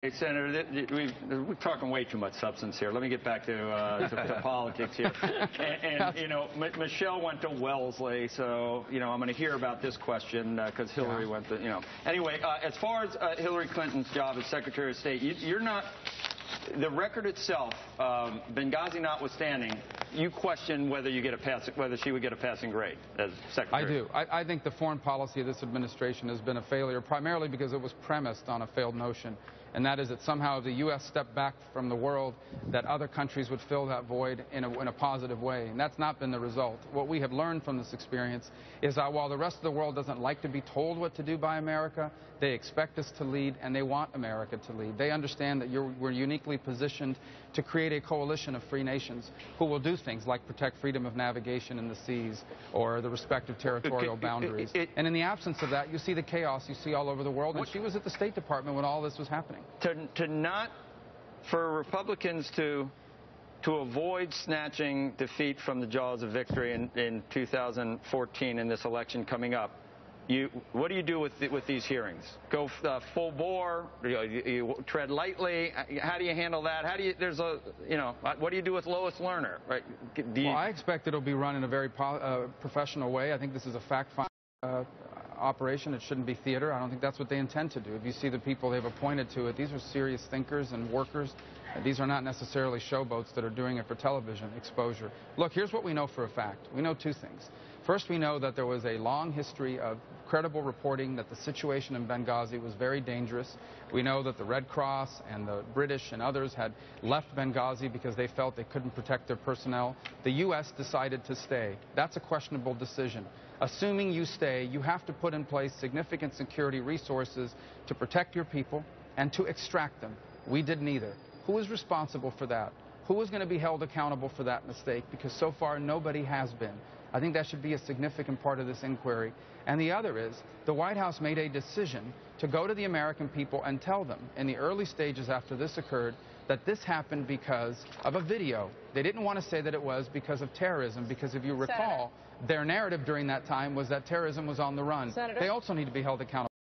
Hey, Senator, we're talking way too much substance here. Let me get back to politics here. And you know, Michelle went to Wellesley, so, you know, I'm going to hear about this question because Hillary went to, you know. Anyway, as far as Hillary Clinton's job as Secretary of State, you're not, the record itself, Benghazi notwithstanding, you question whether she would get a passing grade as Secretary. I do. I think the foreign policy of this administration has been a failure, primarily because it was premised on a failed notion, and that is that somehow if the U.S. stepped back from the world, that other countries would fill that void in a positive way, and that's not been the result. What we have learned from this experience is that while the rest of the world doesn't like to be told what to do by America, they expect us to lead, and they want America to lead. They understand that we're uniquely positioned to create a coalition of free nations who will do things like protect freedom of navigation in the seas or the respective territorial boundaries. And in the absence of that, you see the chaos you see all over the world. And she was at the State Department when all this was happening. For Republicans to avoid snatching defeat from the jaws of victory in 2014 in this election coming up, what do you do with these hearings? Go full bore? You tread lightly? How do you handle that? What do you do with Lois Lerner? Right? Well, I expect it'll be run in a very professional way. I think this is a fact-finding operation. It shouldn't be theater. I don't think that's what they intend to do. If you see the people they've appointed to it, these are serious thinkers and workers. These are not necessarily showboats that are doing it for television exposure. Look, here's what we know for a fact. We know two things. First, we know that there was a long history of credible reporting that the situation in Benghazi was very dangerous. We know that the Red Cross and the British and others had left Benghazi because they felt they couldn't protect their personnel. The U.S. decided to stay. That's a questionable decision. Assuming you stay, you have to put in place significant security resources to protect your people and to extract them. We did neither. Who is responsible for that? Who is going to be held accountable for that mistake? Because so far, nobody has been. I think that should be a significant part of this inquiry. And the other is, the White House made a decision to go to the American people and tell them in the early stages after this occurred that this happened because of a video. They didn't want to say that it was because of terrorism, because if you recall, their narrative during that time was that terrorism was on the run. Senator? They also need to be held accountable.